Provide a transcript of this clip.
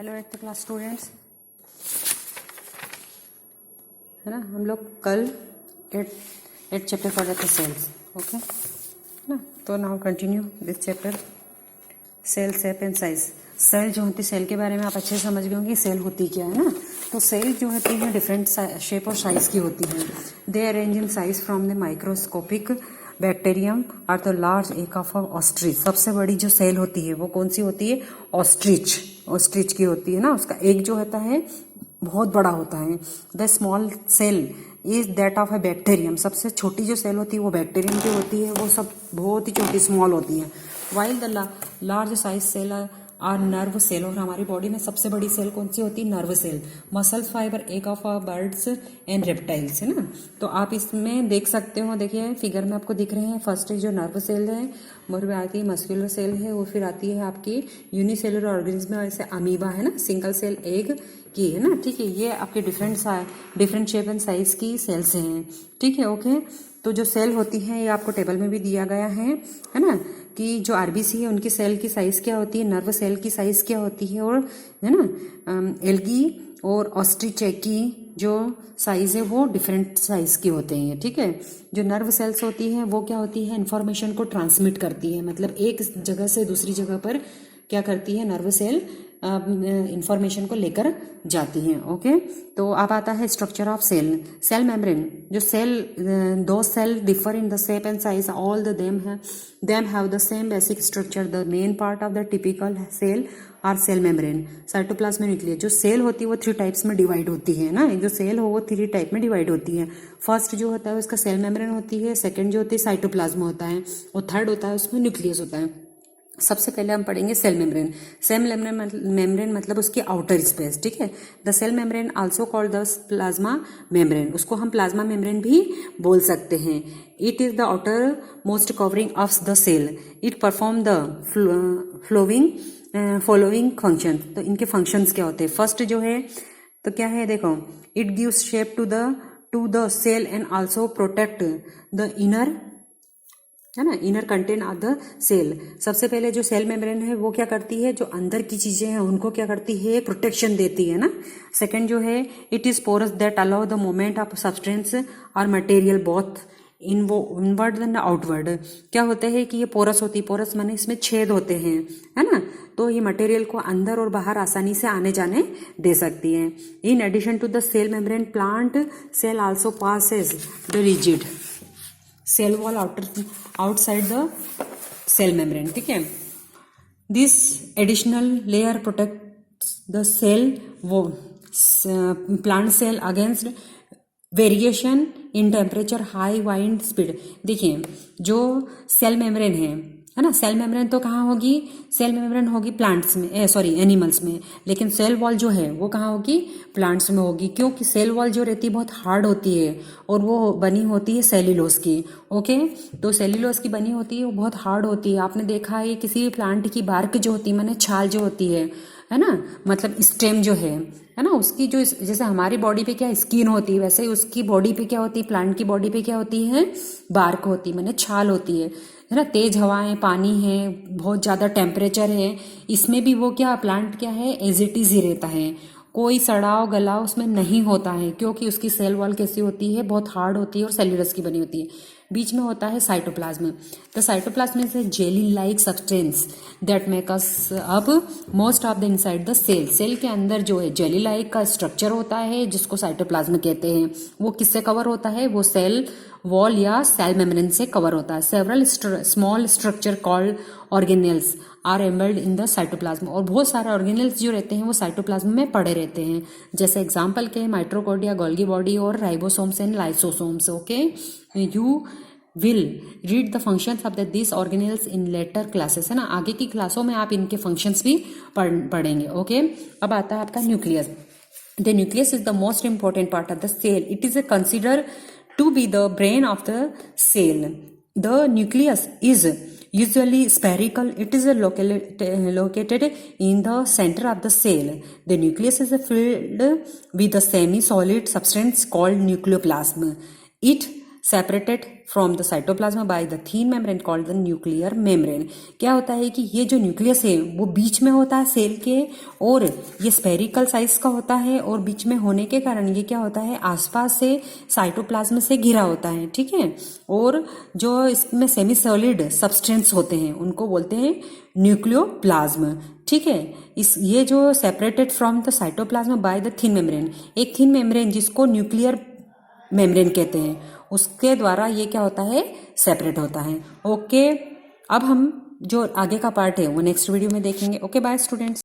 Hello 8th class students, है ना। हम लोग कल एट चैप्टर पढ़ रहे थे सेल्स, ओके ना। तो now continue this chapter cell shape and size. Cell जो होती है, सेल के बारे में आप अच्छे से समझ गए होंगे सेल होती क्या है ना। तो सेल जो होती है डिफरेंट शेप और साइज की होती है। They arrange in size from the microscopic bacterium और the large egg of ostrich. सबसे बड़ी जो सेल होती है वो कौन सी होती है? ऑस्ट्रिच की होती है ना। उसका एक जो होता है बहुत बड़ा होता है। The small cell is that of a bacterium. सबसे छोटी जो सेल होती है वो बैक्टीरियम की होती है, वो सब बहुत ही छोटी स्मॉल होती है। While the large size cell are nerve cell. और हमारी बॉडी में सबसे बड़ी सेल कौन सी होती है? Nerve cell. Muscle fibre egg of birds and reptiles, है ना। तो आप इसमें देख सकते हो, देखिए फिगर में आपको दिख रहे हैं। फर्स्ट जो नर्व सेल है वो आती है मस्कुलर सेल है, वो फिर आती है आपकी यूनिसेलुलर ऑर्गेनिज्म में जैसे अमीबा है ना, सिंगल सेल एग की, है ना। ठीक है, ये आपके डिफरेंट शेप एंड साइज की सेल्स हैं। ठीक है, ओके। तो जो सेल होती है ये आपको टेबल में भी दिया गया है ना, कि जो आरबीसी है उनकी सेल की साइज क्या होती है, नर्व सेल की साइज क्या होती है, और है ना एल्गी और ऑस्ट्रिच की जो साइज है वो डिफरेंट साइज की होते हैं। ठीक है, जो नर्व सेल्स होती है वो क्या होती है? इंफॉर्मेशन को ट्रांसमिट करती है। मतलब एक जगह से दूसरी जगह पर क्या करती है नर्व सेल? इंफॉर्मेशन को लेकर जाती हैं। ओके, तो अब आता है स्ट्रक्चर ऑफ सेल मेम्ब्रेन। जो सेल, दो cell differ in the shape and size, all the them have the same basic structure. The main part of the typical cell are cell membrane, cytoplasm, nucleus. जो cell होती है वो 3 types में divide होती है ना। जो सेल हो वो 3 टाइप में डिवाइड होती है। फर्स्ट जो होता है उसका सेल मेम्ब्रेन होती है, सेकंड जो होती है साइटोप्लाज्म होता है, और थर्ड होता है उसमें न्यूक्लियस होता है। सबसे पहले हम पढ़ेंगे सेल मेम्ब्रेन। सेल मेम्ब्रेन मतलब उसकी आउटर स्पेस। ठीक है, the cell membrane also called the plasma membrane. उसको हम प्लाज्मा मेम्ब्रेन भी बोल सकते हैं। It is the outermost covering of the cell. It perform the following function. तो इनके फंक्शंस क्या होते हैं? फर्स्ट जो है तो क्या है, देखो, it gives shape to the cell and also protect the inner, है ना, inner content of the cell. सबसे पहले जो सेल मेम्ब्रेन है वो क्या करती है? जो अंदर की चीजें हैं उनको क्या करती है? प्रोटेक्शन देती है ना। सेकंड जो है, it is porous that allow the movement of substance और material both inward and outward. क्या होता है कि ये पोरस होती है, पोरस माने इसमें छेद होते हैं, है ना। तो ये मटेरियल को अंदर और बाहर आसानी से आने जाने दे सकती है। In addition to the cell membrane, plant cell also passes the rigid cell wall outside the cell membrane. ठीक है, this additional layer protects the plant cell against variation in temperature, high wind speed. देखिए जो cell membrane है ना, cell membrane तो कहाँ होगी? Cell membrane होगी प्लांट्स में, एनिमल्स में। लेकिन सेल वॉल जो है वो कहाँ होगी? प्लांट्स में होगी। क्योंकि सेल वॉल जो रहती है बहुत हार्ड होती है और वो बनी होती है सेल्यूलोज की। ओके, तो सेल्यूलोज की बनी होती है, वो बहुत हार्ड होती है। आपने देखा है किसी भी प्लांट की बार्क जो होती है, माने छाल जो होती है ना, मतलब स्टेम जो है ना, उसकी जो, जैसे हमारी बॉडी पे क्या स्किन होती है, वैसे ही उसकी बॉडी पे क्या होती है? प्लांट की बॉडी पे क्या होती है? बार्क होती है, माने छाल होती है ना। तेज हवाएं, पानी है, बहुत ज्यादा टेम्परेचर है, इसमें भी वो क्या, प्लांट क्या है? एज इट इज ही रहता है। कोई सड़ाव गलाव उसमें नहीं होता है, क्योंकि उसकी सेल वॉल कैसी होती है? बहुत हार्ड होती है और सेल्यूलस की बनी होती है। बीच में होता है cytoplasm. The cytoplasm is a jelly like substance that makes up most of the inside the cell. Cell के अंदर जो है जेली लाइक का स्ट्रक्चर होता है जिसको साइटोप्लाज्म कहते हैं। वो किससे कवर होता है? वो सेल वॉल या सेल मेम्ब्रेन से कवर होता है। Several small structure called organelles are embedded in the cytoplasm. और बहुत सारे ऑर्गेनेल्स जो रहते हैं वो साइटोप्लाज्म में पड़े रहते हैं। जैसे एग्जांपल के माइटोकॉन्ड्रिया, गोल्गी बॉडी और ribosomes and lysosomes. Okay, you will read the functions of this organelles in later classes, है ना। आगे की क्लासों में आप इनके फंक्शंस भी पढ़ेंगे। ओके, अब आता है आपका nucleus. The nucleus is the most important part of the cell. It is considered to be the brain of the cell. The nucleus is usually spherical. It is located in the center of the cell. The nucleus is filled with a semi-solid substance called nucleoplasm. It separated from the cytoplasm by the thin membrane called the nuclear membrane. क्या होता है कि ये जो nucleus है वो बीच में होता है सेल के, और ये स्फेरिकल साइज का होता है, और बीच में होने के कारण ये क्या होता है, आसपास से साइटोप्लाज्म से घिरा होता है, ठीक है। और जो इसमें सेमी सॉलिड सब्सटेंस होते हैं उनको बोलते हैं न्यूक्लियोप्लाज्म, ठीक है। ये जो separated from the cytoplasm by the thin membrane, एक थिन मेम्ब्रेन जिसको न्यूक्लियर मेम्ब्रेन कहते हैं, उसके द्वारा ये क्या होता है, सेपरेट होता है। ओके, अब हम जो आगे का पार्ट है वो नेक्स्ट वीडियो में देखेंगे। Okay, bye students.